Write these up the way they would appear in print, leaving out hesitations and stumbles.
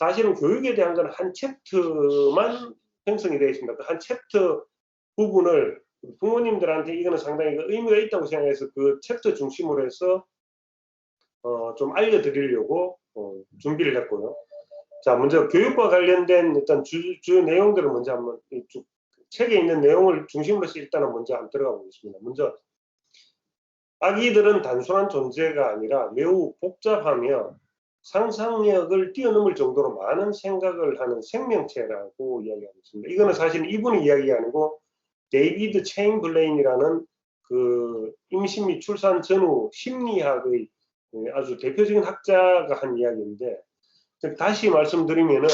사실은 교육에 대한 건 한 챕터만 형성이 되어 있습니다. 그 한 챕터 부분을 부모님들한테 이거는 상당히 의미가 있다고 생각해서 그 챕터 중심으로 해서 좀 알려드리려고 준비를 했고요. 자, 먼저 교육과 관련된 일단 주 내용들을 먼저 한번 쭉 책에 있는 내용을 중심으로 해서 일단은 먼저 한번 들어가 보겠습니다. 먼저 아기들은 단순한 존재가 아니라 매우 복잡하며 상상력을 뛰어넘을 정도로 많은 생각을 하는 생명체라고 이야기하고 있습니다. 이거는 사실 이분이 이야기가 아니고 데이비드 체인블레인이라는 그 임신 및 출산 전후 심리학의 아주 대표적인 학자가 한 이야기인데, 다시 말씀드리면은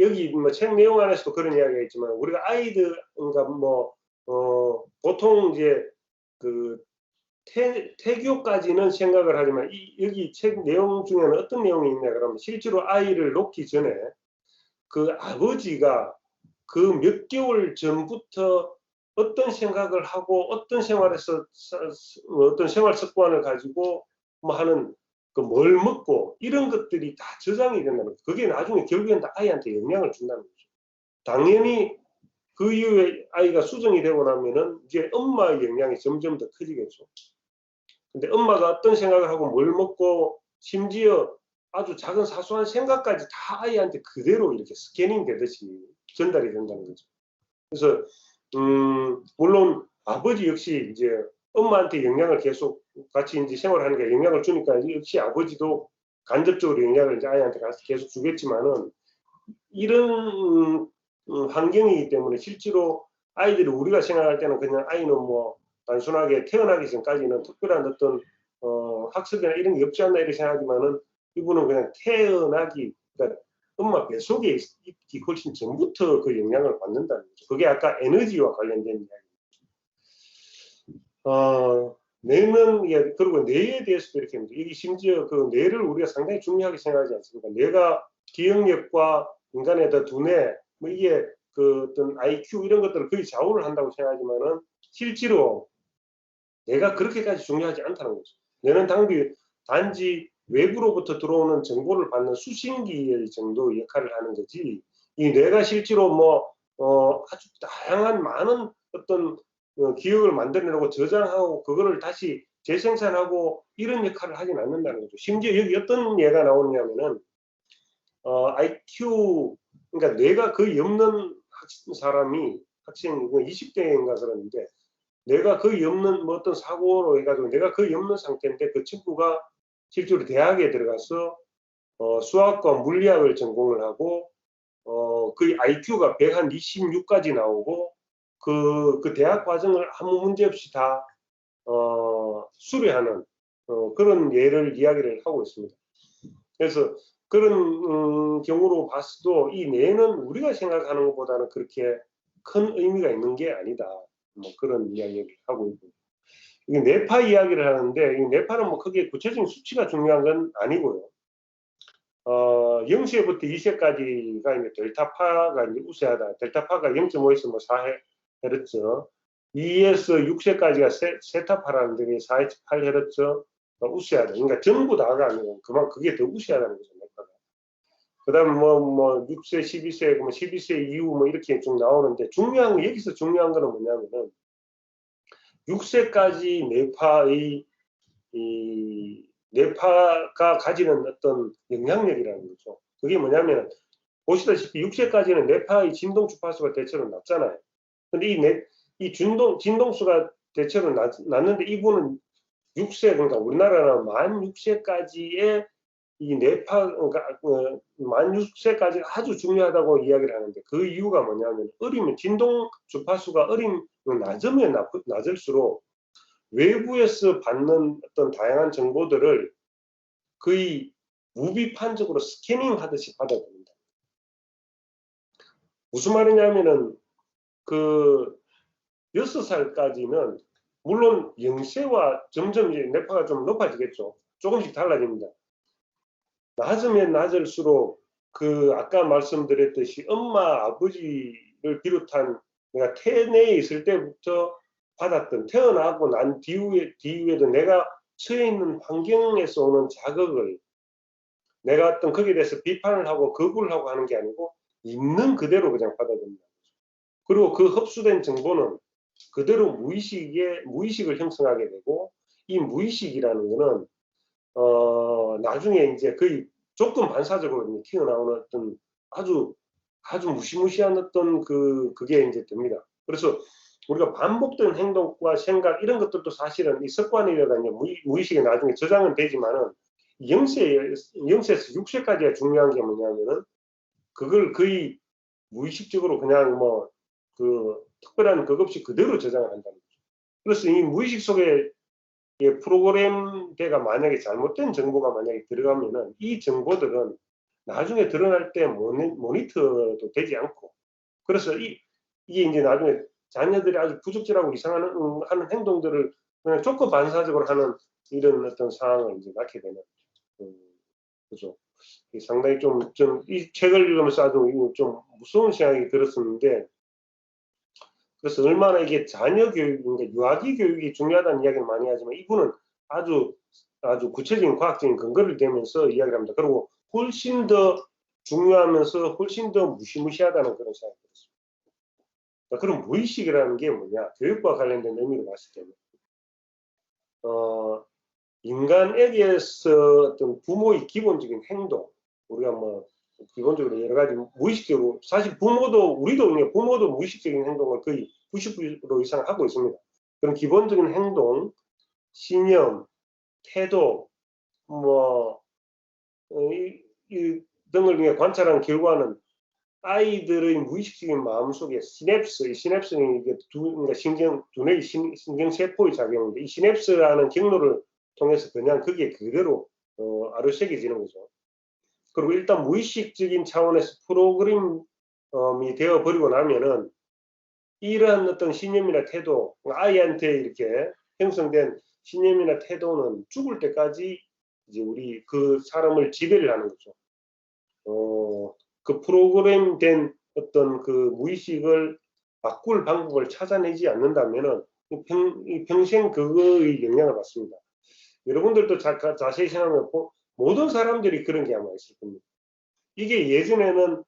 여기 뭐 책 내용 안에서도 그런 이야기가 있지만 우리가 아이들 그러니까 뭐 보통 이제 그 태교까지는 생각을 하지만 여기 책 내용 중에는 어떤 내용이 있냐 그러면 실제로 아이를 놓기 전에 그 아버지가 그 몇 개월 전부터 어떤 생각을 하고 어떤 생활에서 어떤 생활 습관을 가지고 뭐 하는 그 뭘 먹고 이런 것들이 다 저장이 된다는 거죠. 그게 나중에 결국엔 다 아이한테 영향을 준다는 거죠. 당연히 그 이후에 아이가 수정이 되고 나면은 이제 엄마의 영향이 점점 더 커지겠죠. 근데 엄마가 어떤 생각을 하고 뭘 먹고 심지어 아주 작은 사소한 생각까지 다 아이한테 그대로 이렇게 스캐닝 되듯이 전달이 된다는 거죠. 그래서 물론 아버지 역시 이제 엄마한테 영향을 계속 같이 이제 생활하는 게 영향을 주니까 역시 아버지도 간접적으로 영향을 이제 아이한테 계속 주겠지만은 이런 환경이기 때문에 실제로 아이들이 우리가 생각할 때는 그냥 아이는 뭐 단순하게 태어나기 전까지는 특별한 어떤 학습이나 이런 게 없지 않나 이렇게 생각하지만은 이분은 그냥 태어나기 그러니까 엄마 뱃속에 있기 훨씬 전부터 그 영향을 받는다는 거죠. 그게 아까 에너지와 관련된 이야기입니다. 뇌는 그리고 뇌에 대해서도 이렇게 합니다. 이게 심지어 그 뇌를 우리가 상당히 중요하게 생각하지 않습니까? 뇌가 기억력과 인간의 두뇌 뭐 이게 그 어떤 IQ 이런 것들을 거의 좌우를 한다고 생각하지만은 실제로 뇌가 그렇게까지 중요하지 않다는 거죠. 뇌는 단지 외부로부터 들어오는 정보를 받는 수신기의 정도 역할을 하는 거지, 이 뇌가 실제로 뭐 아주 다양한 많은 어떤 기억을 만들어내고 저장하고 그거를 다시 재생산하고 이런 역할을 하진 않는다는 거죠. 심지어 여기 어떤 예가 나오냐면은 IQ 그러니까 뇌가 거의 없는 사람이 학생 20대인가 그러는데 내가 거의 없는 뭐 어떤 사고로 해가지고 내가 거의 없는 상태인데 그 친구가 실제로 대학에 들어가서 수학과 물리학을 전공을 하고 거의 IQ가 126까지 나오고 그 대학 과정을 아무 문제 없이 다 수료하는 그런 예를 이야기를 하고 있습니다. 그래서 그런 경우로 봤어도 이 뇌는 우리가 생각하는 것보다는 그렇게 큰 의미가 있는 게 아니다. 뭐 그런 이야기를 하고 있고, 이게 뇌파 이야기를 하는데 이 뇌파는 뭐 크게 구체적인 수치가 중요한 건 아니고요. 0세부터 2세까지가 이제 델타파가 이제 우세하다. 델타파가 0.5에서 뭐 4Hz, 2에서 6세까지가 세타파라는 게 4에서 8Hz 우세하다. 그러니까 전부 다가 아니고 그만 그게 더 우세하다는 거죠. 뇌파가. 그다음 뭐 6세, 12세, 뭐 12세 이후 뭐 이렇게 좀 나오는데 여기서 중요한 거는 뭐냐면은 6세까지 뇌파가 가지는 어떤 영향력이라는 거죠. 그게 뭐냐면 보시다시피 6세까지는 뇌파의 진동 주파수가 대체로 낮잖아요. 근데 이 진동수가 대체로 낮는데 이분은 6세 그러니까 우리나라는 만 6세까지의 이 뇌파 그러니까 만 6세까지 아주 중요하다고 이야기를 하는데 그 이유가 뭐냐면 어리면 진동 주파수가 낮으면 낮을수록 외부에서 받는 어떤 다양한 정보들을 거의 무비판적으로 스캐닝 하듯이 받아들인다. 무슨 말이냐면은 그 6살까지는 물론 0세와 점점 이제 뇌파가 좀 높아지겠죠. 조금씩 달라집니다. 낮으면 낮을수록 그 아까 말씀드렸듯이 엄마 아버지를 비롯한 내가 태내에 있을 때부터 받았던 태어나고 난 뒤에도 내가 처해 있는 환경에서 오는 자극을 내가 어떤 거기에 대해서 비판을 하고 거부를 하고 하는 게 아니고 있는 그대로 그냥 받아들인다. 그리고 그 흡수된 정보는 그대로 무의식을 형성하게 되고, 이 무의식이라는 거는 나중에 이제 거의 조건 반사적으로 튀어나오는 어떤 아주 무시무시한 어떤 그게 이제 됩니다. 그래서 우리가 반복된 행동과 생각 이런 것들도 사실은 이 습관이라든가 무의식에 나중에 저장은 되지만은 영세에서 6세까지가 중요한 게 뭐냐면은 그걸 거의 무의식적으로 그냥 뭐 특별한 것 없이 그대로 저장을 한다는 거죠. 그래서 이 무의식 속에 프로그램대가 만약에 잘못된 정보가 만약에 들어가면은 이 정보들은 나중에 드러날 때 모니터도 되지 않고, 그래서 이게 이제 나중에 자녀들이 아주 부적절하고 이상한 하는 행동들을 그냥 조건 반사적으로 하는 이런 어떤 상황을 이제 낳게 되는 거죠. 상당히 이 책을 읽으면서 아주 좀 무서운 생각이 들었었는데, 그래서 얼마나 이게 자녀 교육인가 유아기 교육이 중요하다는 이야기를 많이 하지만 이분은 아주 구체적인 과학적인 근거를 대면서 이야기를 합니다. 그리고 훨씬 더 중요하면서 훨씬 더 무시무시하다는 그런 생각이 들었습니다. 그럼 무의식이라는 게 뭐냐? 교육과 관련된 의미로 봤을 때는 인간에게서 어떤 부모의 기본적인 행동, 우리가 뭐 기본적으로 여러 가지 무의식적으로, 사실 부모도 무의식적인 행동을 거의 90% 이상 하고 있습니다. 그런 기본적인 행동, 신념, 태도, 뭐 이 등을 관찰한 결과는 아이들의 무의식적인 마음속에 시냅스는 이게 그러니까 두뇌의 신경세포의 작용인데, 이 시냅스라는 경로를 통해서 그냥 그게 그대로 아로새겨지는 거죠. 그리고 일단 무의식적인 차원에서 프로그램이 되어버리고 나면은 이러한 어떤 신념이나 태도, 아이한테 이렇게 형성된 신념이나 태도는 죽을 때까지 이제 우리 그 사람을 지배를 하는 거죠. 그 프로그램된 어떤 그 무의식을 바꿀 방법을 찾아내지 않는다면은 평생 그거의 영향을 받습니다. 여러분들도 자세히 생각하면 모든 사람들이 그런 게 아마 있을 겁니다. 이게 예전에는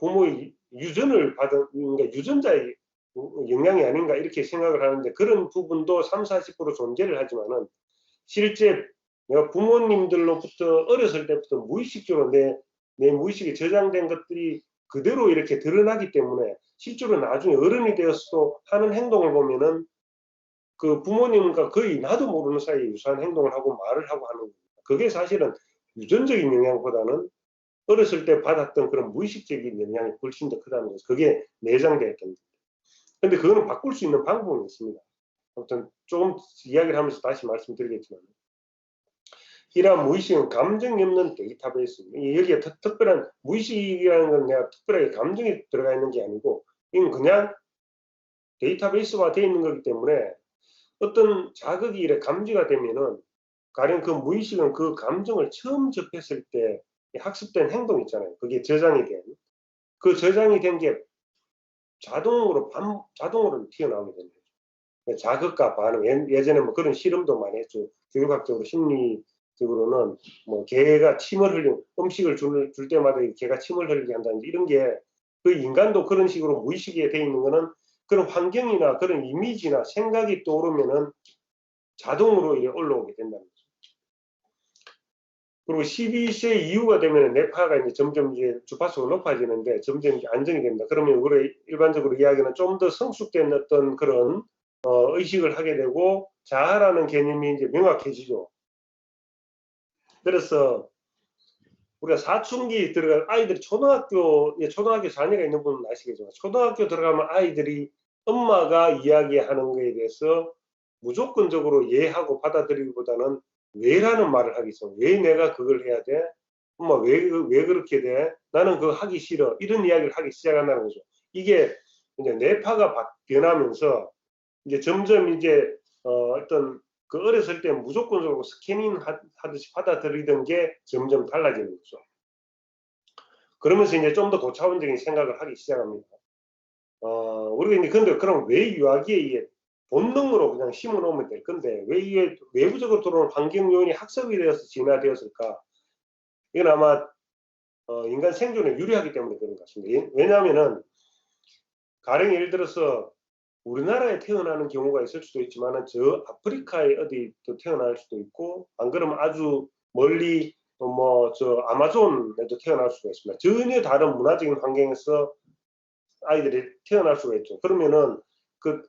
부모의 유전을 받은, 그러니까 유전자의 영향이 아닌가 이렇게 생각을 하는데, 그런 부분도 30~40% 존재를 하지만은 실제 내가 부모님들로부터 어렸을 때부터 무의식적으로 내 무의식에 저장된 것들이 그대로 이렇게 드러나기 때문에 실제로 나중에 어른이 되어서도 하는 행동을 보면은 그 부모님과 거의 나도 모르는 사이에 유사한 행동을 하고 말을 하고 하는 겁니다. 그게 사실은 유전적인 영향보다는 어렸을 때 받았던 그런 무의식적인 영향이 훨씬 더 크다는 거죠. 그게 내장되었던 겁니다. 근데 그거는 바꿀 수 있는 방법은 있습니다. 아무튼 조금 이야기를 하면서 다시 말씀드리겠지만, 이러한 무의식은 감정이 없는 데이터베이스입니다. 여기에 특별한 무의식이라는 건 내가 특별하게 감정이 들어가 있는 게 아니고, 이건 그냥 데이터베이스화 되어 있는 거기 때문에 어떤 자극이 이렇게 감지가 되면은 가령 그 무의식은 그 감정을 처음 접했을 때 학습된 행동 있잖아요. 그게 저장이 된 게 자동으로 튀어나오게 되는 거죠. 자극과 반응. 예전에 뭐 그런 실험도 많이 했죠. 교육학적으로 심리적으로는 뭐 개가 음식을 줄 때마다 개가 침을 흘리게 한다든지 이런 게, 그 인간도 그런 식으로 무의식에 돼 있는 거는 그런 환경이나 그런 이미지나 생각이 떠오르면은 자동으로 이게 올라오게 된다는 거죠. 그리고 12세 이후가 되면 뇌파가 이제 점점 이제 주파수가 높아지는데 점점 이제 안정이 됩니다. 그러면 우리 일반적으로 이야기는 좀 더 성숙된 어떤 그런 의식을 하게 되고 자아라는 개념이 이제 명확해지죠. 그래서 우리가 사춘기 들어간 아이들이 초등학교 자녀가 있는 분은 아시겠지만, 초등학교 들어가면 아이들이 엄마가 이야기하는 거에 대해서 무조건적으로 이해하고 받아들이기보다는 왜라는 말을 하겠어. 왜 내가 그걸 해야 돼? 엄마 왜 그렇게 돼? 나는 그거 하기 싫어. 이런 이야기를 하기 시작한다는 거죠. 이게 이제 뇌파가 변하면서 이제 점점 이제 어떤 그 어렸을 때 무조건적으로 스캐닝 하듯이 받아들이던 게 점점 달라지는 거죠. 그러면서 이제 좀 더 고차원적인 생각을 하기 시작합니다. 우리가 이제 근데 그럼 왜 유아기에 본능으로 그냥 심어 놓으면 될 건데 왜 이게 외부적으로 들어오는 환경 요인이 학습이 되어서 진화되었을까? 이건 아마 인간 생존에 유리하기 때문에 그런 것 같습니다. 왜냐하면은 가령 예를 들어서 우리나라에 태어나는 경우가 있을 수도 있지만 저 아프리카에 어디 또 태어날 수도 있고, 안 그러면 아주 멀리 뭐 저 아마존에도 태어날 수가 있습니다. 전혀 다른 문화적인 환경에서 아이들이 태어날 수가 있죠. 그러면은 그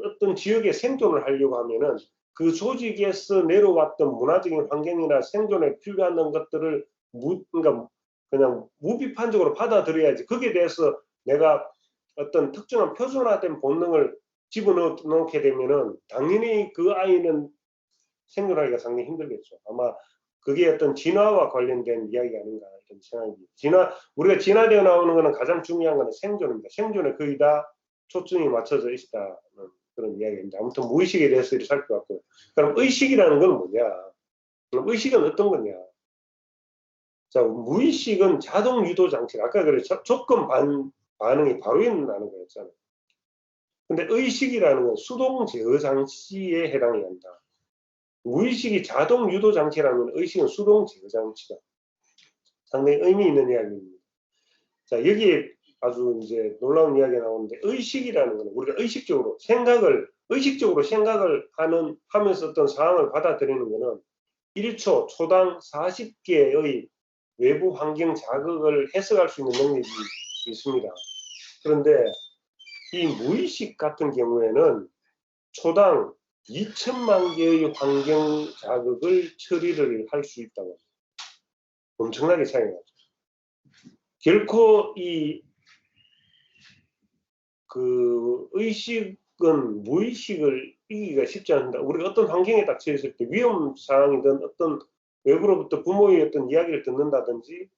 어떤 지역에 생존을 하려고 하면은 그 조직에서 내려왔던 문화적인 환경이나 생존에 필요한 것들을 그러니까 그냥 무비판적으로 받아들여야지, 거기에 대해서 내가 어떤 특정한 표준화된 본능을 집어넣게 되면은 당연히 그 아이는 생존하기가 상당히 힘들겠죠. 아마 그게 어떤 진화와 관련된 이야기가 아닌가 이런 생각이. 우리가 진화되어 나오는 것은 가장 중요한 것은 생존입니다. 생존에 거의 다 초점이 맞춰져 있다는 그런 이야기입니다. 아무튼 무의식에 대해서 이렇게 살펴봤고요. 그럼 의식이라는 건 뭐냐? 그럼 의식은 어떤 거냐? 자, 무의식은 자동 유도 장치. 아까 그래 조건 반응이 바로 일어나는 거였잖아요. 근데 의식이라는 건 수동 제어 장치에 해당이 한다. 무의식이 자동 유도 장치라면 의식은 수동 제어 장치다. 상당히 의미 있는 이야기입니다. 자, 여기에 아주 이제 놀라운 이야기가 나오는데, 의식이라는 것은 우리가 의식적으로 생각을 하면서 어떤 상황을 받아들이는 것은 1초, 초당 40개의 외부 환경 자극을 해석할 수 있는 능력이 있습니다. 그런데 이 무의식 같은 경우에는 초당 2천만 개의 환경 자극을 처리를 할 수 있다고. 엄청나게 차이가 나죠. 결코 그 의식은 무의식을 이기기가 쉽지 않습니다. 우리가 어떤 환경에 딱 처했을 때, 위험 상황이든 어떤 외부로부터 부모의 어떤 이야기를 듣는다든지,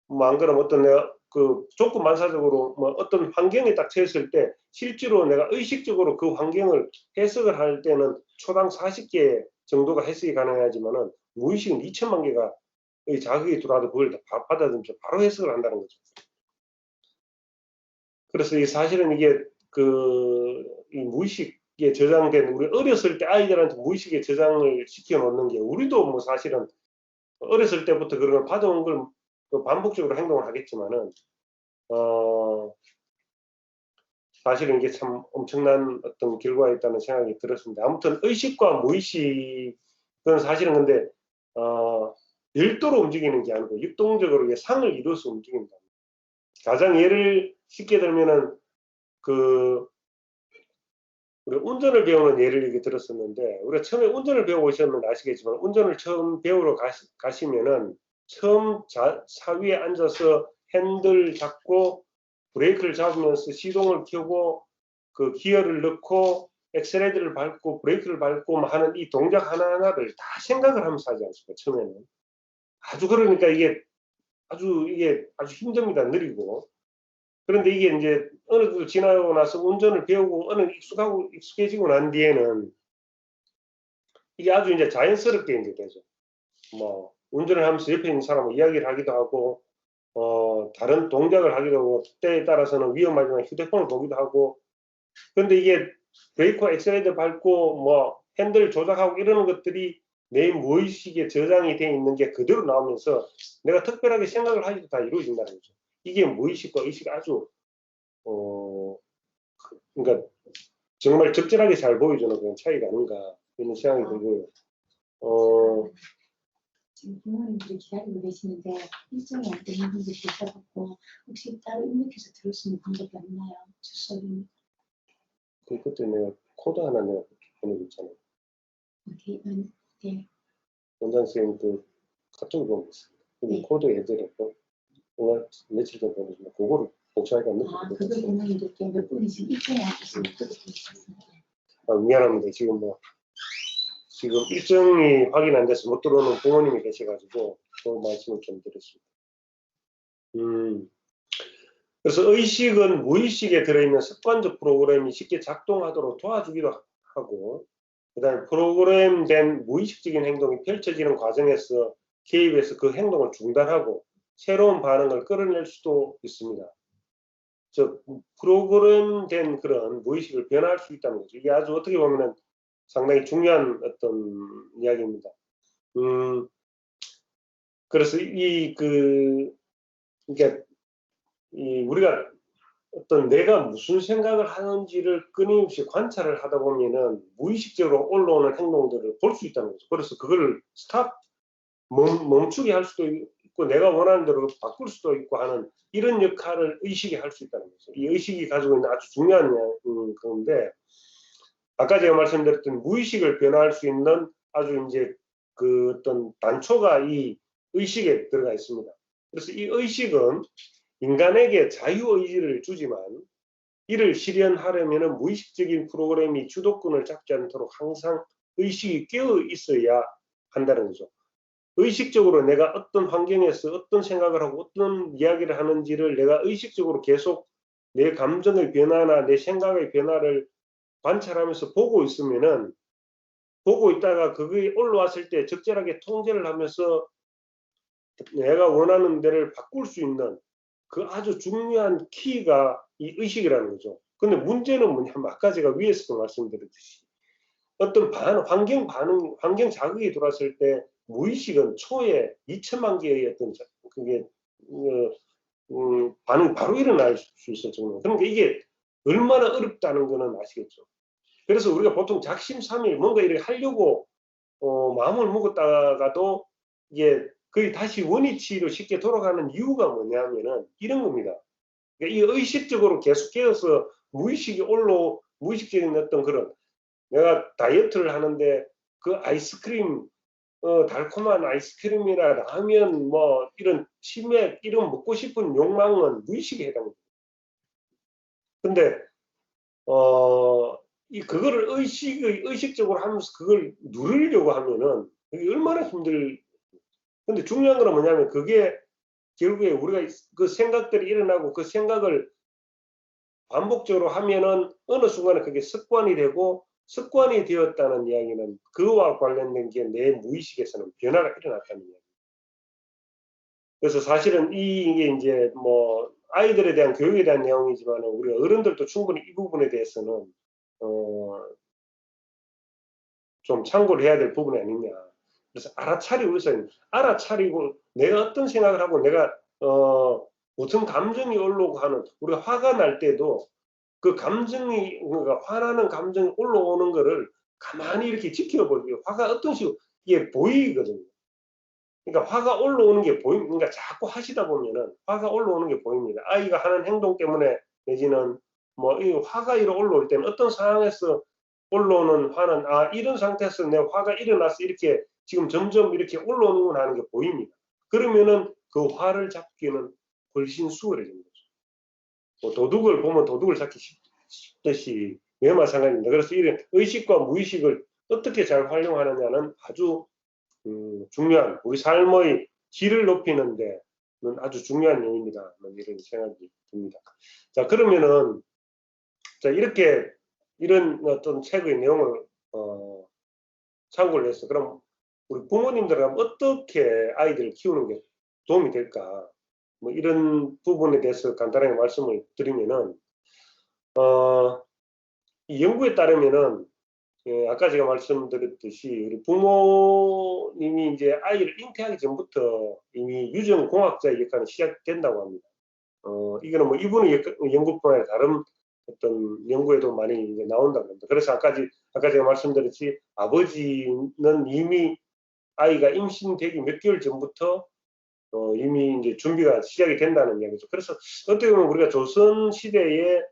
뭐 안 그러면 어떤 내가 그 조건 반사적으로 뭐 어떤 환경에 딱 처했을 때 실제로 내가 의식적으로 그 환경을 해석을 할 때는 초당 40개 정도가 해석이 가능하지만은 무의식은 2천만 개가 자극이 들어와도 그걸 다 받아들이면서 바로 해석을 한다는 거죠. 그래서 사실은 이게 이 무의식에 저장된, 우리 어렸을 때 아이들한테 무의식에 저장을 시켜 놓는 게, 우리도 뭐 사실은 어렸을 때부터 그런 걸 받아온 걸 반복적으로 행동을 하겠지만은 사실은 이게 참 엄청난 어떤 결과가 있다는 생각이 들었습니다. 아무튼 의식과 무의식은 사실은 근데 별도로 움직이는 게 아니고 역동적으로 상을 이루어서 움직인다. 가장 예를 쉽게 들면은 우리 운전을 배우는 예를 이렇게 들었었는데, 우리가 처음에 운전을 배워보시면 아시겠지만, 운전을 처음 배우러 가시면은 처음 사위에 앉아서 핸들 잡고 브레이크를 잡으면서 시동을 켜고 그 기어를 넣고 엑셀레이터를 밟고 브레이크를 밟고 하는 이 동작 하나하나를 다 생각을 하면서 하지 않습니까? 처음에는 그러니까 이게 아주 힘듭니다. 느리고. 그런데 이게 이제 어느 정도 지나고 나서 운전을 배우고 어느 익숙해지고 난 뒤에는 이게 아주 이제 자연스럽게 이제 되죠. 뭐 운전을 하면서 옆에 있는 사람하고 이야기를 하기도 하고, 다른 동작을 하기도 하고, 때에 따라서는 위험하지만 휴대폰을 보기도 하고. 그런데 이게 브레이크, 엑셀레이터 밟고 뭐 핸들 조작하고 이러는 것들이 내 무의식에 저장이 되어 있는 게 그대로 나오면서 내가 특별하게 생각을 하기도 다 이루어진다는 거죠. 이게 무의식과 의식이 아주 그러니까 정말 적절하게 잘 보여주는 그런 차이가 아닌가 이런 생각이 들고요. 지금 부모님들이 기다리고 계시는데 일정이 안 되는 분들이 계셔갖고 혹시 따로 입력해서 들을 수 있는 방법이 없나요? 주소를. 그때 내가 코드 하나 내가 보내줬잖아요. 어디? 네. 원장 선생님 그 카톡을 보고 있습니다. 네. 코드 해드렸고 며칠 전에 보내주면 그거를 복사해가 넣는 거예요. 그걸 부모님들께 몇 분이 지금 일정이 안 되시면 그렇게 있었습니다. 미안합니다. 지금 일정이 확인 안 돼서 못 들어오는 부모님이 계셔가지고 그 말씀을 좀 드렸습니다. 그래서 의식은 무의식에 들어있는 습관적 프로그램이 쉽게 작동하도록 도와주기도 하고, 그 다음에 프로그램된 무의식적인 행동이 펼쳐지는 과정에서 개입해서 그 행동을 중단하고 새로운 반응을 끌어낼 수도 있습니다. 즉 프로그램된 그런 무의식을 변화할 수 있다는 거죠. 이게 아주 어떻게 보면 상당히 중요한 어떤 이야기입니다. 그래서 그러니까 우리가 어떤 내가 무슨 생각을 하는지를 끊임없이 관찰을 하다 보면은 무의식적으로 올라오는 행동들을 볼 수 있다는 거죠. 그래서 그거를 멈추게 할 수도 있고 내가 원하는 대로 바꿀 수도 있고 하는 이런 역할을 의식이 할 수 있다는 거죠. 이 의식이 가지고 있는 아주 중요한 건데, 아까 제가 말씀드렸던 무의식을 변화할 수 있는 아주 이제 그 어떤 단초가 이 의식에 들어가 있습니다. 그래서 이 의식은 인간에게 자유의지를 주지만 이를 실현하려면 무의식적인 프로그램이 주도권을 잡지 않도록 항상 의식이 깨어 있어야 한다는 거죠. 의식적으로 내가 어떤 환경에서 어떤 생각을 하고 어떤 이야기를 하는지를 내가 의식적으로 계속 내 감정의 변화나 내 생각의 변화를 관찰하면서 보고 있으면은, 보고 있다가 그게 올라왔을 때 적절하게 통제를 하면서 내가 원하는 데를 바꿀 수 있는 그 아주 중요한 키가 이 의식이라는 거죠. 근데 문제는 뭐냐면 아까 제가 위에서도 말씀드렸듯이 어떤 환경 자극이 들어왔을 때 무의식은 초에 2천만 개의 어떤 그게 반응이 바로 일어날 수 있을 정도. 그러니까 이게 얼마나 어렵다는 거는 아시겠죠. 그래서 우리가 보통 작심삼일 뭔가 이렇게 하려고 마음을 먹었다가도 이게 거의 다시 원위치로 쉽게 돌아가는 이유가 뭐냐면은 이런 겁니다. 그러니까 이 의식적으로 계속 깨어서 무의식적인 어떤 그런, 내가 다이어트를 하는데 그 아이스크림, 달콤한 아이스크림이나 라면, 뭐 이런 치맥 이런 먹고 싶은 욕망은 무의식에 해당됩니다. 근데 그거를 의식적으로 하면서 그걸 누르려고 하면은 그게 얼마나 근데 중요한 건 뭐냐면 그게 결국에 우리가 그 생각들이 일어나고 그 생각을 반복적으로 하면은 어느 순간에 그게 습관이 되고, 습관이 되었다는 이야기는 그와 관련된 게 내 무의식에서는 변화가 일어났다는 이야기. 그래서 사실은 이게 이제 뭐 아이들에 대한 교육에 대한 내용이지만 우리 어른들도 충분히 이 부분에 대해서는 좀 참고를 해야 될 부분이 아니냐. 그래서 알아차리고 있어요. 알아차리고 내가 어떤 생각을 하고 내가 무슨 감정이 올라오고 하는, 우리가 화가 날 때도 그 감정이, 그러니까 화나는 감정이 올라오는 거를 가만히 이렇게 지켜보고 화가 어떤 식으로 이게 보이거든요. 그러니까 화가 올라오는 게 보입니다. 그러니까 자꾸 하시다 보면은 화가 올라오는 게 보입니다. 아이가 하는 행동 때문에 내지는 뭐 이 화가 올라올 때는 어떤 상황에서 올라오는 화는 이런 상태에서 내 화가 일어나서 이렇게 지금 점점 이렇게 올라오는구나 하는 게 보입니다. 그러면은 그 화를 잡기는 훨씬 수월해진 거죠. 뭐 도둑을 보면 도둑을 잡기 쉽듯이 매우 마찬가지입니다. 그래서 이런 의식과 무의식을 어떻게 잘 활용하느냐는 아주 중요한, 우리 삶의 질을 높이는 데는 아주 중요한 요인이다, 이런 생각이 듭니다. 자, 그러면은 자, 이런 어떤 책의 내용을 참고를 해서 그럼 우리 부모님들은 어떻게 아이들을 키우는 게 도움이 될까, 뭐 이런 부분에 대해서 간단하게 말씀을 드리면은 이 연구에 따르면은 아까 제가 말씀드렸듯이 우리 부모님이 이제 아이를 잉태하기 전부터 이미 유전공학자의 역할이 시작된다고 합니다. 이거는 뭐 이분의 연구뿐 아니라 다른 어떤 연구에도 많이 이제 나온다고 합니다. 그래서 아까 제가 말씀드렸지, 아버지는 이미 아이가 임신되기 몇 개월 전부터 이미 이제 준비가 시작이 된다는 이야기죠. 그래서 어떻게 보면 우리가 조선 시대에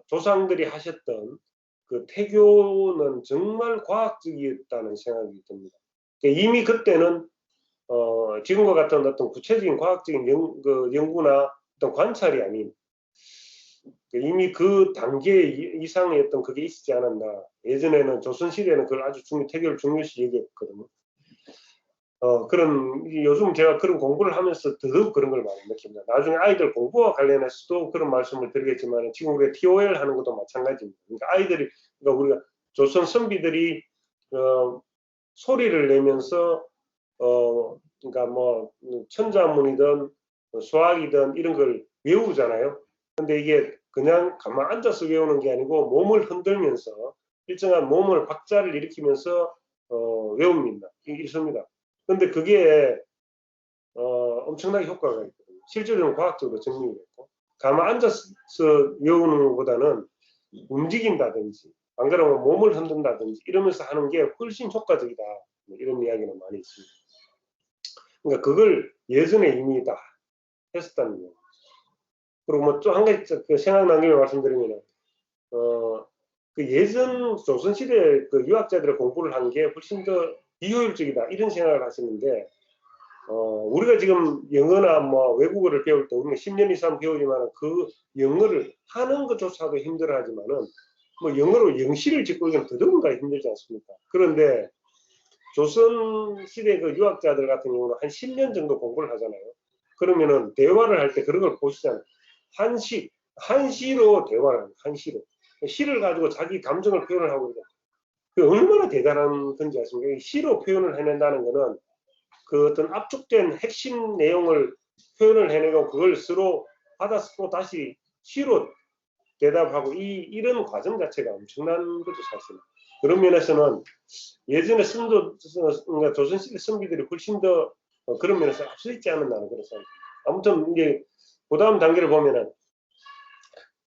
조상들이 하셨던 그 태교는 정말 과학적이었다는 생각이 듭니다. 이미 그때는 지금과 같은 어떤 구체적인 과학적인 연구나 어떤 관찰이 아닌 이미 그 단계 이상의 어떤 그게 있지 않았나. 예전에는 조선시대에는 그걸 아주 태교를 중요시 여겼거든요. 요즘 제가 그런 공부를 하면서 더더욱 그런 걸 많이 느낍니다. 나중에 아이들 공부와 관련해서도 그런 말씀을 드리겠지만 지금 우리가 TOL 하는 것도 마찬가지입니다. 그러니까 우리가 조선 선비들이 소리를 내면서 그러니까 뭐 천자문이든 수학이든 이런 걸 외우잖아요. 근데 이게 그냥 가만 앉아서 외우는 게 아니고 몸을 흔들면서 일정한 몸을 박자를 일으키면서 외웁니다. 읽습니다. 근데 그게 엄청나게 효과가 있거든요. 실제로는 과학적으로 증명이 됐고, 가만 앉아서 외우는 것보다는 움직인다든지 안 그러면 몸을 흔든다든지 이러면서 하는 게 훨씬 효과적이다. 이런 이야기는 많이 있습니다. 그러니까 그걸 예전에 이미 다 했었다는 거예요. 그리고 뭐 또 한 가지 그 생각난 김에 말씀드리면 그 예전 조선시대 그 유학자들의 공부를 한 게 훨씬 더 비효율적이다 이런 생각을 하시는데 우리가 지금 영어나 뭐 외국어를 배울 때 우리가 10년 이상 배우지만 그 영어를 하는 것조차도 힘들어하지만은 뭐 영어로 영시를 짓고 이건 더더군다나 힘들지 않습니까? 그런데 조선시대 그 유학자들 같은 경우는 한 10년 정도 공부를 하잖아요. 그러면은 대화를 할 때 그런 걸 보시잖아요. 한시로 대화를 합니다. 한시로. 시를 가지고 자기 감정을 표현을 하고 있다. 그 얼마나 대단한 건지 아십니까? 시로 표현을 해낸다는 거는 그 어떤 압축된 핵심 내용을 표현을 해내고 그걸 서로 받아서 또 다시 시로 대답하고 이런 과정 자체가 엄청난 거죠, 사실. 그런 면에서는 예전에 그러니까 조선시대 선비들이 훨씬 더 그런 면에서 앞서 있지 않았나 그런 생각입니다. 아무튼 이제 그 다음 단계를 보면은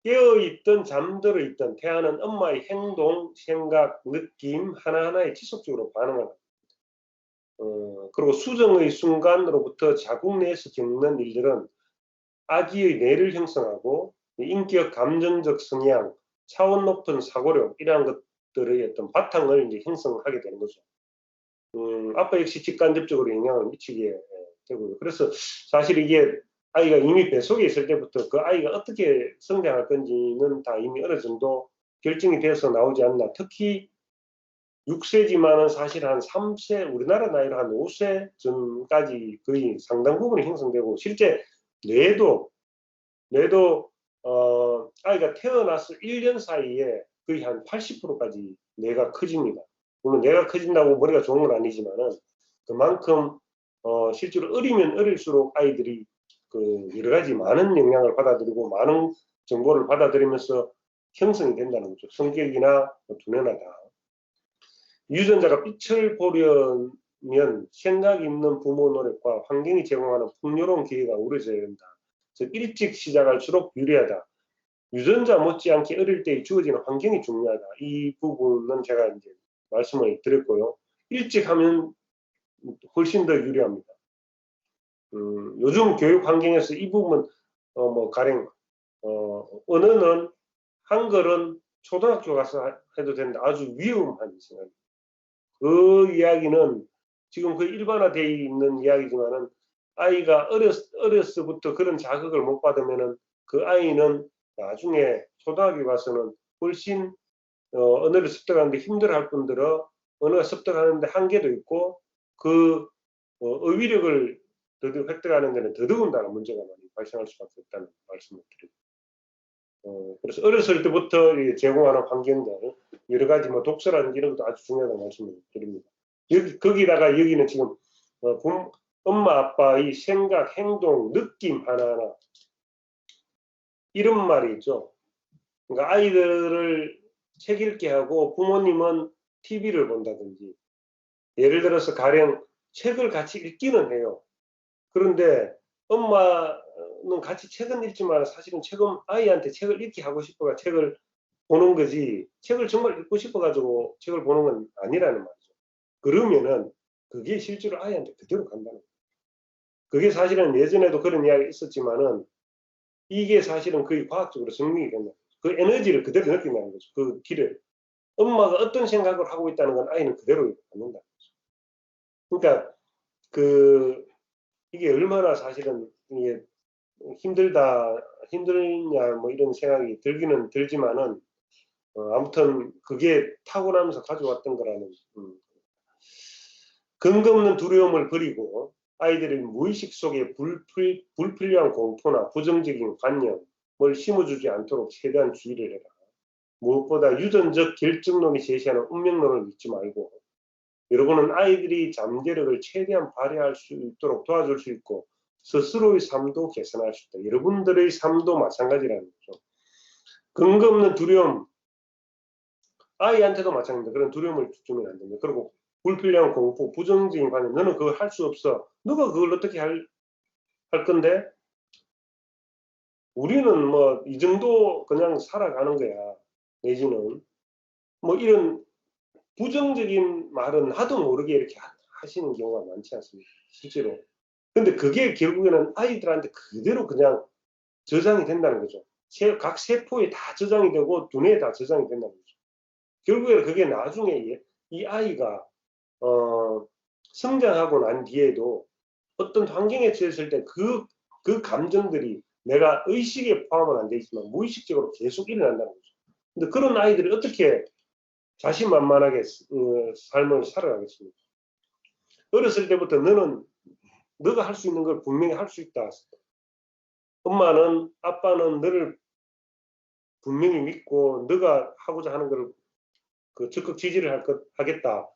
깨어있든 잠들어 있든 태아는 엄마의 행동, 생각, 느낌 하나하나에 지속적으로 반응을 합니다. 그리고 수정의 순간으로부터 자궁 내에서 겪는 일들은 아기의 뇌를 형성하고 인격, 감정적 성향, 차원 높은 사고력 이러한 것들의 어떤 바탕을 이제 형성하게 되는 거죠. 아빠 역시 직간접적으로 영향을 미치게 되고요. 그래서 사실 이게 아이가 이미 뱃속에 있을 때부터 그 아이가 어떻게 성장할 건지는 다 이미 어느 정도 결정이 되어서 나오지 않나. 특히 6세지만은 사실 한 3세, 우리나라 나이로 한 5세 전까지 거의 상당 부분이 형성되고, 실제 뇌도 아이가 태어나서 1년 사이에 거의 한 80%까지 뇌가 커집니다. 물론 뇌가 커진다고 머리가 좋은 건 아니지만은 그만큼 실제로 어리면 어릴수록 아이들이 그 여러 가지 많은 영향을 받아들이고 많은 정보를 받아들이면서 형성이 된다는 거죠. 성격이나 두뇌나 다. 유전자가 빛을 보려면 생각 있는 부모 노력과 환경이 제공하는 풍요로운 기회가 우러져야 된다. 즉 일찍 시작할수록 유리하다. 유전자 못지않게 어릴 때 주어지는 환경이 중요하다. 이 부분은 제가 이제 말씀을 드렸고요. 일찍 하면 훨씬 더 유리합니다. 요즘 교육 환경에서 이 부분 뭐 가령 언어는 한글은 초등학교 가서 해도 된다. 아주 위험한 생각입니다. 그 이야기는 지금 그 일반화되어 있는 이야기지만은 아이가 어려서부터 그런 자극을 못 받으면은 그 아이는 나중에 초등학교 가서는 훨씬 언어를 습득하는데 힘들어할 뿐더러 언어가 습득하는데 한계도 있고 그 어휘력을 획득하는 데는 더더군다나 문제가 많이 발생할 수밖에 없다는 말씀을 드립니다. 그래서 어렸을 때부터 제공하는 환경들 여러 가지 뭐 독서라든지 이런 것도 아주 중요하다는 말씀을 드립니다. 거기다가 여기는 지금 엄마 아빠의 생각, 행동, 느낌 하나하나 이런 말이 있죠. 그러니까 아이들을 책 읽게 하고 부모님은 TV를 본다든지 예를 들어서 가령 책을 같이 읽기는 해요. 그런데 엄마는 같이 책은 읽지만 사실은 아이한테 책을 읽게 하고 싶어가 책을 보는 거지 책을 정말 읽고 싶어가지고 책을 보는 건 아니라는 말이죠. 그러면은 그게 실제로 아이한테 그대로 간다는 거예요. 그게 사실은 예전에도 그런 이야기 있었지만은 이게 사실은 거의 과학적으로 증명이 된다. 그 에너지를 그대로 느낀다는 거죠. 그 길을. 엄마가 어떤 생각을 하고 있다는 건 아이는 그대로 받는다는 거죠. 그러니까 이게 얼마나 사실은 이게 힘들냐 뭐 이런 생각이 들기는 들지만은 아무튼 그게 타고나면서 가져왔던 거라는 근거 없는 두려움을 버리고 아이들의 무의식 속에 불필요한 공포나 부정적인 관념을 심어주지 않도록 최대한 주의를 해라. 무엇보다 유전적 결정론이 제시하는 운명론을 믿지 말고 여러분은 아이들이 잠재력을 최대한 발휘할 수 있도록 도와줄 수 있고 스스로의 삶도 개선할 수 있다. 여러분들의 삶도 마찬가지라는 거죠. 근거 없는 두려움, 아이한테도 마찬가지입니다. 그런 두려움을 주면 안 됩니다. 그리고 불필요한 공포, 부정적인 관념, 너는 그걸 할 수 없어. 너가 그걸 어떻게 할 건데? 우리는 뭐 이 정도 그냥 살아가는 거야. 내지는 뭐 이런 부정적인 말은 나도 모르게 이렇게 하시는 경우가 많지 않습니까? 실제로. 근데 그게 결국에는 아이들한테 그대로 그냥 저장이 된다는 거죠. 각 세포에 다 저장이 되고 두뇌에 다 저장이 된다는 거죠. 결국에는 그게 나중에 이 아이가 성장하고 난 뒤에도 어떤 환경에 처했을 때 그 감정들이 내가 의식에 포함은 안 돼 있지만 무의식적으로 계속 일어난다는 거죠. 근데 그런 아이들이 어떻게 자신만만하게 삶을 살아가겠습니까? 어렸을 때부터 너가 할 수 있는 걸 분명히 할 수 있다. 엄마는 아빠는 너를 분명히 믿고 너가 하고자 하는 걸 적극 지지를 하겠다.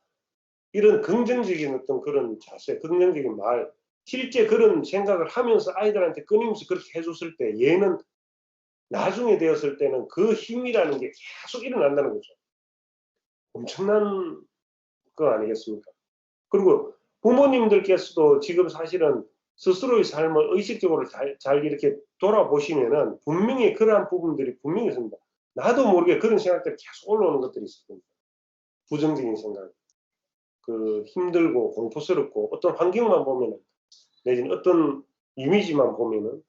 이런 긍정적인 어떤 그런 자세, 긍정적인 말, 실제 그런 생각을 하면서 아이들한테 끊임없이 그렇게 해줬을 때 얘는 나중에 되었을 때는 그 힘이라는 게 계속 일어난다는 거죠. 엄청난 거 아니겠습니까? 그리고 부모님들께서도 지금 사실은 스스로의 삶을 의식적으로 잘 이렇게 돌아보시면은 분명히 그러한 부분들이 분명히 있습니다. 나도 모르게 그런 생각들이 계속 올라오는 것들이 있을 겁니다. 부정적인 생각, 힘들고 공포스럽고 어떤 환경만 보면은 내지는 어떤 이미지만 보면은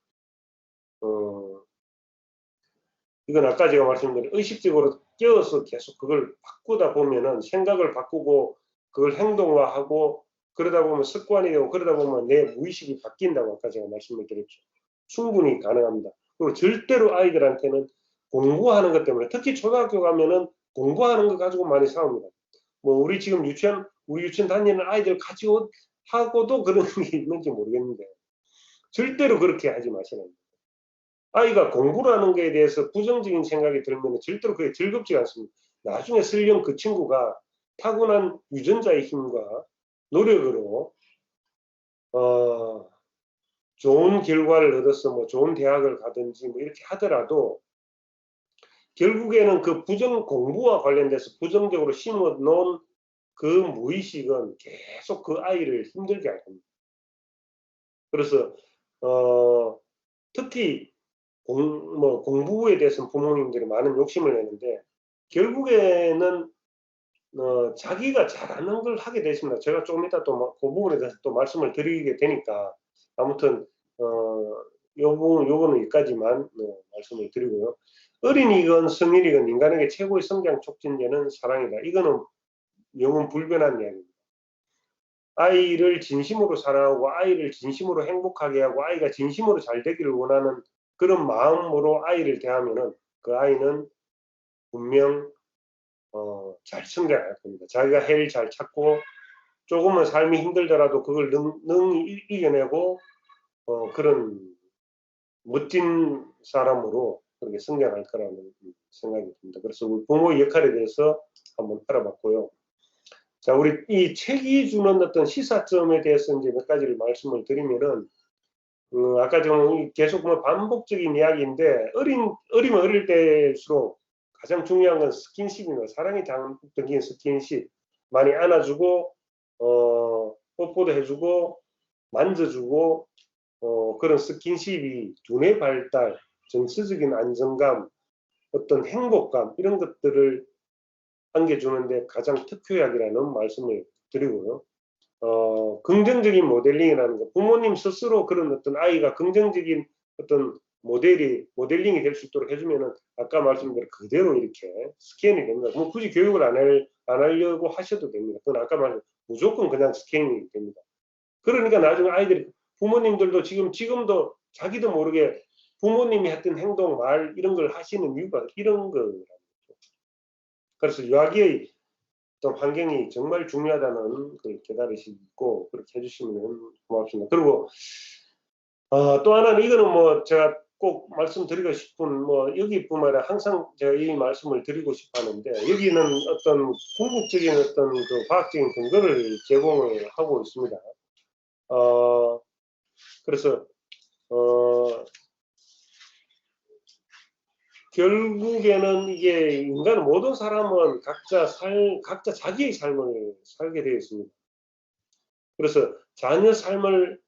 이건 아까 제가 말씀드린 의식적으로 깨어서 계속 그걸 바꾸다 보면은 생각을 바꾸고 그걸 행동화하고 그러다 보면 습관이 되고 그러다 보면 내 무의식이 바뀐다고 아까 제가 말씀을 드렸죠. 충분히 가능합니다. 그리고 절대로 아이들한테는 공부하는 것 때문에 특히 초등학교 가면은 공부하는 것 가지고 많이 싸웁니다. 뭐 우리 지금 우리 유치원 다니는 아이들 가지고 하고도 그런 게 있는지 모르겠는데 절대로 그렇게 하지 마시라. 아이가 공부라는 것에 대해서 부정적인 생각이 들면 절대로 그게 즐겁지 않습니다. 나중에 설령 그 친구가 타고난 유전자의 힘과 노력으로 좋은 결과를 얻어서 뭐 좋은 대학을 가든지 뭐 이렇게 하더라도 결국에는 그 공부와 관련돼서 부정적으로 심어 놓은 그 무의식은 계속 그 아이를 힘들게 할 겁니다. 그래서 특히 공부에 대해서는 부모님들이 많은 욕심을 내는데 결국에는 자기가 잘하는 걸 하게 되십니다. 제가 조금 이따 또 그 부분에 대해서 또 말씀을 드리게 되니까 아무튼 요거는 여기까지만 말씀을 드리고요. 어린이건 성인이건 인간에게 최고의 성장 촉진제는 사랑이다. 이거는 영원 불변한 이야기입니다. 아이를 진심으로 사랑하고 아이를 진심으로 행복하게 하고 아이가 진심으로 잘 되기를 원하는 그런 마음으로 아이를 대하면은 그 아이는 분명 잘 성장할 겁니다. 자기가 해를 잘 찾고 조금은 삶이 힘들더라도 그걸 능히 이겨내고 그런 멋진 사람으로 그렇게 성장할 거라는 생각이 듭니다. 그래서 우리 부모의 역할에 대해서 한번 알아봤고요. 자, 우리 이 책이 주는 어떤 시사점에 대해서 이제 몇 가지를 말씀을 드리면은 아까 좀 계속 반복적인 이야기인데 어리면 어릴 때일수록 가장 중요한 건 스킨십입니다. 사랑이 담긴 스킨십. 많이 안아주고 뽀뽀도 해주고 만져주고 그런 스킨십이 두뇌 발달, 정서적인 안정감, 어떤 행복감 이런 것들을 안겨주는데 가장 특효약이라는 말씀을 드리고요. 긍정적인 모델링이라는 거, 부모님 스스로 그런 어떤 아이가 긍정적인 어떤 모델링이 될 수 있도록 해주면은 아까 말씀드린 그대로 이렇게 스캔이 됩니다. 뭐 굳이 교육을 안 하려고 하셔도 됩니다. 그건 아까 말한 무조건 그냥 스캔이 됩니다. 그러니까 나중에 아이들이 부모님들도 지금도 자기도 모르게 부모님이 했던 행동, 말 이런 걸 하시는 이유가 이런 거라는 거죠. 그래서 유아기의 어떤 환경이 정말 중요하다는 걸 깨달으시고 그렇게 해주시면 고맙습니다. 그리고 또 하나는 이거는 뭐 제가 꼭 말씀드리고 싶은 여기뿐만 아니라 항상 제가 이 말씀을 드리고 싶어 하는데 여기는 어떤 궁극적인 어떤 그 과학적인 근거를 제공을 하고 있습니다. 그래서 결국에는 이게 인간은 모든 사람은 각자 자기의 삶을 살게 되어 있습니다. 그래서 자녀 삶을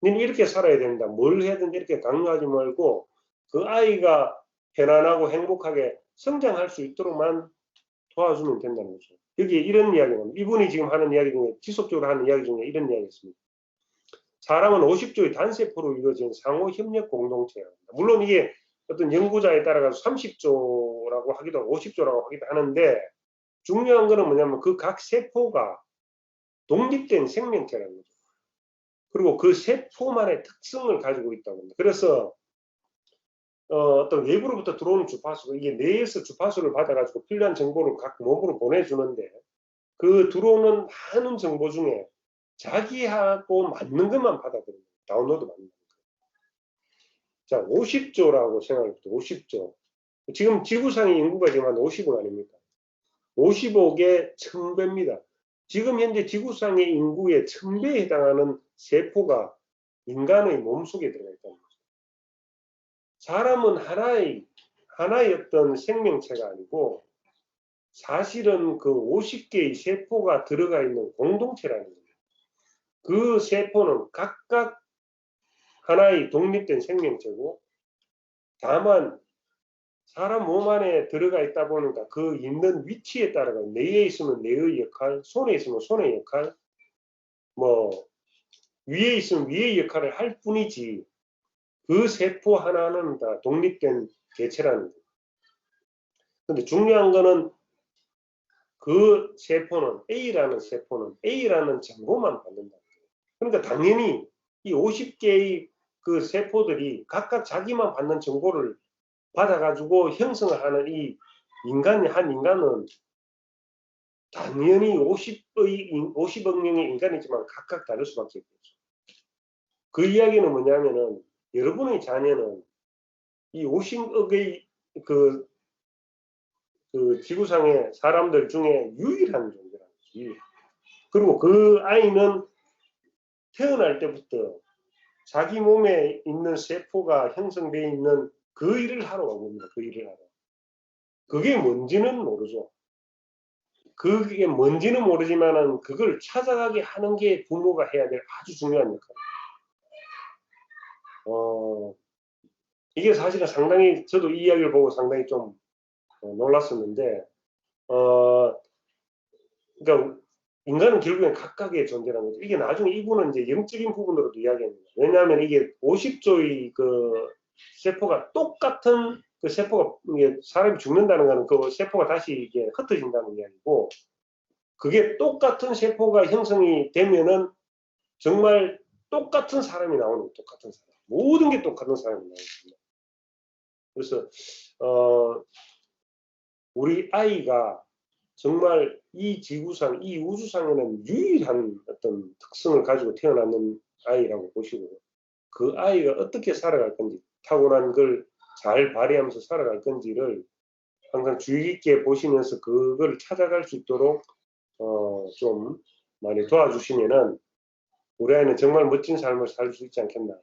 님 이렇게 살아야 된다. 뭘 해야든지 이렇게 강요하지 말고 그 아이가 편안하고 행복하게 성장할 수 있도록만 도와주면 된다는 거죠. 여기 이런 이야기는 이분이 지금 하는 이야기 중에 지속적으로 하는 이야기 중에 이런 이야기가 있습니다. 사람은 50조의 단세포로 이루어진 상호 협력 공동체야. 물론 이게 어떤 연구자에 따라서 30조라고 하기도 하고 50조라고 하기도 하는데 중요한 거는 뭐냐면 그 각 세포가 독립된 생명체라는 거죠. 그리고 그 세포만의 특성을 가지고 있다고 합니다. 그래서 어떤 외부로부터 들어오는 주파수, 이게 뇌에서 주파수를 받아가지고 필요한 정보를 각 몸으로 보내주는데 그 들어오는 많은 정보 중에 자기하고 맞는 것만 받아들입니다. 다운로드 받는 거예요. 자, 50조라고 생각해봅시다. 50조. 지금 지구상의 인구가 지금 한 50억 아닙니까? 50억의 1000배입니다. 지금 현재 지구상의 인구의 1000배에 해당하는 세포가 인간의 몸속에 들어가 있다는 거죠. 사람은 하나의 어떤 생명체가 아니고 사실은 그 50개의 세포가 들어가 있는 공동체라는 거예요. 그 세포는 각각 하나의 독립된 생명체고 다만 사람 몸 안에 들어가 있다 보니까 그 있는 위치에 따라가 뇌에 있으면 뇌의 역할, 손에 있으면 손의 역할, 뭐 위에 있으면 위의 역할을 할 뿐이지 그 세포 하나는 다 독립된 개체라는 거예요. 근데 중요한 거는 그 세포는 A라는 정보만 받는다. 그러니까 당연히 이 50개의 그 세포들이 각각 자기만 받는 정보를 받아가지고 형성을 하는 이 한 인간은 당연히 50억 명의 인간이지만 각각 다를 수밖에 없죠. 그 이야기는 뭐냐면은 여러분의 자녀는 이 50억의 그 지구상의 사람들 중에 유일한 존재라는 거지. 그리고 그 아이는 태어날 때부터 자기 몸에 있는 세포가 형성되어 있는 그 일을 하러 가고 있습니다. 그 일을 하러. 그게 뭔지는 모르죠. 그게 뭔지는 모르지만은 그걸 찾아가게 하는 게 부모가 해야 될 아주 중요한 역할. 이게 사실은 상당히 저도 이 이야기를 보고 상당히 좀 놀랐었는데, 그러니까 인간은 결국엔 각각의 존재라는 거죠. 이게 나중에 이분은 이제 영적인 부분으로도 이야기합니다. 왜냐하면 이게 50조의 그 세포가 똑같은 그 세포가 이게 사람이 죽는다는 거는 그 세포가 다시 이게 흩어진다는 이야기고, 그게 똑같은 세포가 형성이 되면은 정말 똑같은 사람이 나오는 똑같은 사람. 모든 게 똑같은 사람이 나옵니다. 그래서 우리 아이가 정말 이 지구상, 이 우주상에는 유일한 어떤 특성을 가지고 태어나는 아이라고 보시고 그 아이가 어떻게 살아갈 건지 타고난 걸 잘 발휘하면서 살아갈 건지를 항상 주의 깊게 보시면서 그걸 찾아갈 수 있도록 좀 많이 도와주시면은 우리 아이는 정말 멋진 삶을 살 수 있지 않겠나.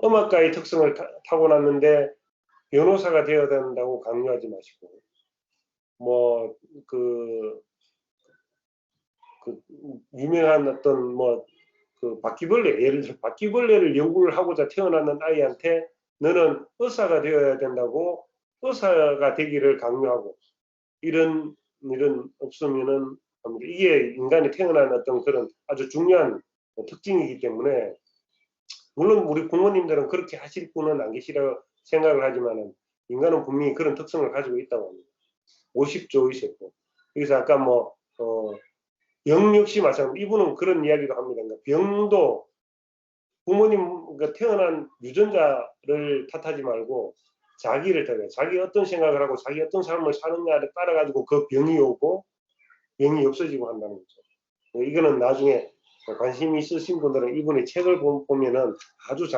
음악가의 특성을 타고났는데 변호사가 되어야 된다고 강요하지 마시고 뭐 그 유명한 어떤 그 바퀴벌레, 예를 들어 바퀴벌레를 연구를 하고자 태어나는 아이한테 너는 의사가 되어야 된다고 의사가 되기를 강요하고 이런 일은 없으면은 이게 인간이 태어난 어떤 그런 아주 중요한 특징이기 때문에 물론 우리 부모님들은 그렇게 하실 분은 안 계시라고 생각을 하지만은 인간은 분명히 그런 특성을 가지고 있다고 합니다. 50조의 세포. 그래서 아까 병 역시 마찬가지. 이분은 그런 이야기도 합니다. 그러니까 병도 부모님 태어난 유전자를 탓하지 말고 자기를 탓해요. 자기 어떤 생각을 하고 자기 어떤 삶을 사느냐를 따라 가지고 그 병이 오고 병이 없어지고 한다는 거죠. 이거는 나중에 관심 있으신 분들은 이분의 책을 보면은 아주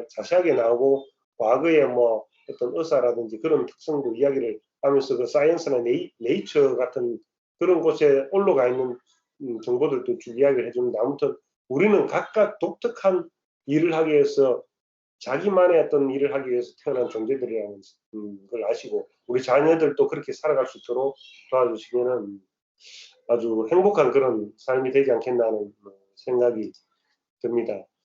자세하게 나오고 과거에 어떤 의사라든지 그런 특성도 이야기를 하면서 그 사이언스나 네이처 같은 그런 곳에 올라가 있는 정보들도 쭉 이야기를 해줍니다. 아무튼 우리는 각각 독특한 일을 하기 위해서 자기만의 어떤 일을 하기 위해서 태어난 존재들이라는 걸 아시고 우리 자녀들도 그렇게 살아갈 수 있도록 도와주시면은 아주 행복한 그런 삶이 되지 않겠나 하는 생각이 듭니다.